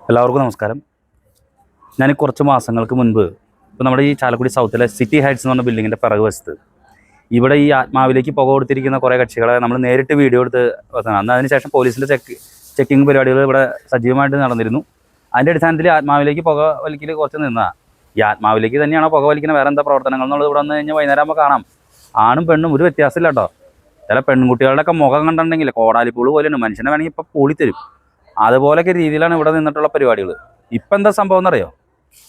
എല്ലാവർക്കും നമസ്കാരം. ഞാൻ കുറച്ച് മാസങ്ങൾക്ക് മുൻപ് ഇപ്പോൾ നമ്മുടെ ഈ ചാലക്കുടി സൗത്തിലെ സിറ്റി ഹൈറ്റ്സ് എന്ന് പറഞ്ഞ ബിൽഡിങ്ങിൻ്റെ പിറകുവശത്ത് ഇവിടെ ഈ ആത്മാവിലേക്ക് പുക കൊടുത്തിരിക്കുന്ന കുറേ കക്ഷികളെ നമ്മൾ നേരിട്ട് വീഡിയോ എടുത്ത് വെക്കണം. അന്ന് അതിനുശേഷം പോലീസിൻ്റെ ചെക്കിങ് പരിപാടികൾ ഇവിടെ സജീവമായിട്ട് നടന്നിരുന്നു. അതിൻ്റെ അടിസ്ഥാനത്തിൽ ആത്മാവിലേക്ക് പുക വലിക്കൽ കുറച്ച് നിന്നതാണ്. ഈ ആത്മാവിലേക്ക് തന്നെയാണോ പുക വലിക്കുന്ന വേറെ എന്താ പ്രവർത്തനങ്ങൾ എന്നുള്ളത് ഇവിടെ വന്ന് കഴിഞ്ഞാൽ വൈകുന്നേരം ആകുമ്പോൾ കാണാം. ആണും പെണ്ണും ഒരു വ്യത്യാസമില്ല കേട്ടോ. ചില പെൺകുട്ടികളുടെയൊക്കെ മുഖം കണ്ടിട്ടുണ്ടെങ്കിൽ കോടാലിപ്പൂള് പോലെയാണ്. മനുഷ്യനെ വേണമെങ്കിൽ ഇപ്പോൾ പൂളിത്തരും. അതുപോലൊക്കെ രീതിയിലാണ് ഇവിടെ നിന്നിട്ടുള്ള പരിപാടികൾ. ഇപ്പം എന്താ സംഭവം എന്നറിയോ?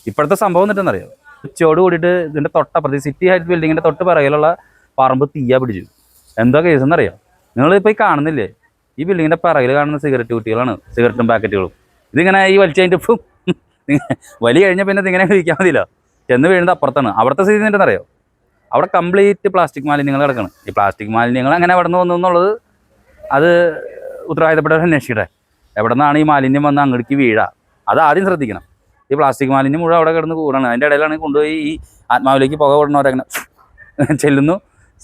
ഇപ്പോഴത്തെ സംഭവം എന്നിട്ടെന്നറിയോ? ഉച്ചയോട് കൂടിയിട്ട് ഇതിൻ്റെ തൊട്ടപ്പുറത്ത് സിറ്റി ഹൈറ്റ് ബിൽഡിങ്ങിൻ്റെ തൊട്ട് പിറകിലുള്ള പറമ്പ് തീയ പിടിച്ചു. എന്താ കേസ് എന്നറിയോ? നിങ്ങളിപ്പോൾ ഈ കാണുന്നില്ലേ, ഈ ബിൽഡിങ്ങിൻ്റെ പിറകിൽ കാണുന്ന സിഗരറ്റ് കുട്ടികളാണ്, സിഗരറ്റും പാക്കറ്റുകളും. ഇതിങ്ങനെ ഈ വലിച്ചു കഴിഞ്ഞിട്ട് ഇപ്പം വലിയ കഴിഞ്ഞാൽ പിന്നെ ഇതിങ്ങനെ കഴിക്കാൻ മതിയില്ല, ചെന്ന് വീഴുന്നത് അപ്പുറത്താണ്. അവിടുത്തെ സ്ഥിതി എന്നിട്ടെന്നറിയോ? അവിടെ കംപ്ലീറ്റ് പ്ലാസ്റ്റിക് മാലിന്യങ്ങൾ കിടക്കണം. ഈ പ്ലാസ്റ്റിക് മാലിന്യങ്ങൾ അങ്ങനെ അവിടെ നിന്ന് വന്നു എന്നുള്ളത് അത് ഉത്തരവാദിത്തപ്പെട്ടവർ അന്വേഷിക്കട്ടെ. എവിടെ നിന്നാണ് ഈ മാലിന്യം വന്ന് അങ്ങോട്ടേക്ക് വീഴുക, അത് ആദ്യം ശ്രദ്ധിക്കണം. ഈ പ്ലാസ്റ്റിക് മാലിന്യം മുഴുവൻ അവിടെ കിടന്ന് കൂടാണ്. അതിൻ്റെ ഇടയിലാണ് കൊണ്ടുപോയി ഈ ആത്മാവിലേക്ക് പുക വിടുന്നവരങ്ങനെ ചെല്ലുന്നു.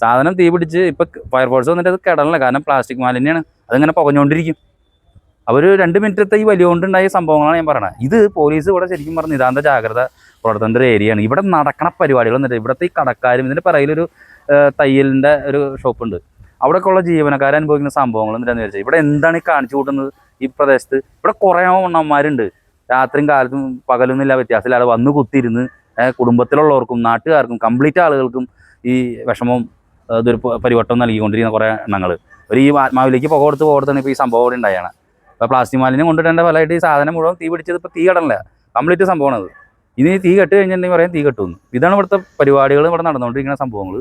സാധനം തീ പിടിച്ച് ഇപ്പം ഫയർഫോഴ്സ് വന്നിട്ട് അത് കിടന്നില്ല, കാരണം പ്ലാസ്റ്റിക് മാലിന്യമാണ്. അതിങ്ങനെ പുകഞ്ഞുകൊണ്ടിരിക്കും. അവർ 2 മിനിറ്റത്തെ ഈ വലിയ കൊണ്ടുണ്ടായ സംഭവങ്ങളാണ് ഞാൻ പറയുന്നത്. ഇത് പോലീസ് ഇവിടെ ശരിക്കും പറഞ്ഞ് നിതാന്ത ജാഗ്രത പുലർത്തേണ്ട ഒരു ഏരിയയാണ്. ഇവിടെ നടക്കണ പരിപാടികൾ എന്നിട്ട് ഇവിടുത്തെ ഈ കടക്കാരും ഇതിൻ്റെ പിറകിലൊരു തയ്യലിൻ്റെ ഒരു ഷോപ്പുണ്ട്. അവിടെയൊക്കെ ഉള്ള ജീവനക്കാർ അനുഭവിക്കുന്ന സംഭവങ്ങൾ എന്താണെന്ന് വെച്ചാൽ ഇവിടെ എന്താണ് ഈ കാണിച്ചു കൂട്ടുന്നത്? ഈ പ്രദേശത്ത് ഇവിടെ കുറേ എണ്ണന്മാരുണ്ട്. രാത്രിയും കാലത്തും പകലൊന്നുമില്ല വ്യത്യാസമില്ലാതെ വന്ന് കുത്തിയിരുന്ന് കുടുംബത്തിലുള്ളവർക്കും നാട്ടുകാർക്കും കംപ്ലീറ്റ് ആളുകൾക്കും ഈ വിഷമവും ഇതൊരു പരിവട്ടം നൽകിക്കൊണ്ടിരിക്കുന്ന കുറേ എണ്ണങ്ങൾ. ഒരു ഈ ആത്മാവിലേക്ക് പുക കൊടുത്താണ് ഇപ്പോൾ ഈ സംഭവം ഇവിടെ ഉണ്ടായാണ്. ഇപ്പോൾ പ്ലാസ്റ്റിക് മാലിന്യം കൊണ്ടിട്ടേണ്ട ഫലമായിട്ട് ഈ സാധനം മുഴുവൻ തീ പിടിച്ചത് ഇപ്പോൾ തീ കടന്നില്ല, കംപ്ലീറ്റ് സംഭവമാണ് അത്. ഇനി തീ കെട്ട് കഴിഞ്ഞിട്ടുണ്ടെങ്കിൽ പറയാം തീ കെട്ടുന്നു. ഇതാണ് ഇവിടുത്തെ പരിപാടികൾ ഇവിടെ നടന്നുകൊണ്ടിരിക്കുന്ന സംഭവങ്ങൾ.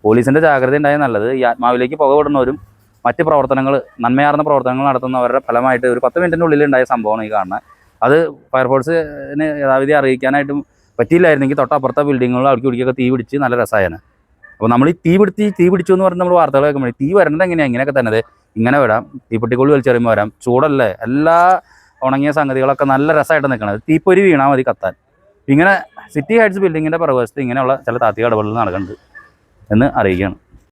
പോലീസിൻ്റെ ജാഗ്രത ഉണ്ടായാൽ നല്ലത്. ഈ ആത്മാവിലേക്ക് പുക വിടുന്നവരും മറ്റ് പ്രവർത്തനങ്ങൾ, നന്മയാർന്ന പ്രവർത്തനങ്ങൾ നടത്തുന്നവരുടെ ഫലമായിട്ട് ഒരു 10 മിനിറ്റിൻ്റെ ഉള്ളിൽ ഉണ്ടായ സംഭവമാണ് ഈ കാണുന്നത്. അത് ഫയർഫോഴ്സിന് യഥാവിധി അറിയിക്കാനായിട്ടും പറ്റിയില്ലായിരുന്നെങ്കിൽ തൊട്ടപ്പുറത്തെ ബിൽഡിങ്ങുകൾ അവിടേക്ക് ഇവിടേക്കൊക്കെ തീ പിടിച്ച് നല്ല രസമായാണ്. അപ്പോൾ നമ്മൾ ഈ തീ പിടിച്ചു എന്ന് പറഞ്ഞ് നമ്മൾ വാർത്തകൾ കേൾക്കുമ്പോൾ തീ വരുന്നത് എങ്ങനെയാണ്? ഇങ്ങനെയൊക്കെ തന്നെ ഇങ്ങനെ വരാം, തീപ്പെട്ടിക്കൊള്ളി വലിച്ചെറിയുമ്പോൾ വരാം. ചൂടല്ലേ, എല്ലാ ഉണങ്ങിയ സംഗതികളൊക്കെ നല്ല രസമായിട്ട് നിൽക്കണത്. തീപ്പൊരി വീണാൽ മതി കത്താൻ. ഇങ്ങനെ സിറ്റി ഹൈറ്റ്സ് ബിൽഡിങ്ങിൻ്റെ പുറകുവശത്ത് ഇങ്ങനെയുള്ള ചില താത്വിക ഇടപെടലുകൾ നടക്കുന്നുണ്ട് എന്ന് അറിയിക്കുകയാണ്.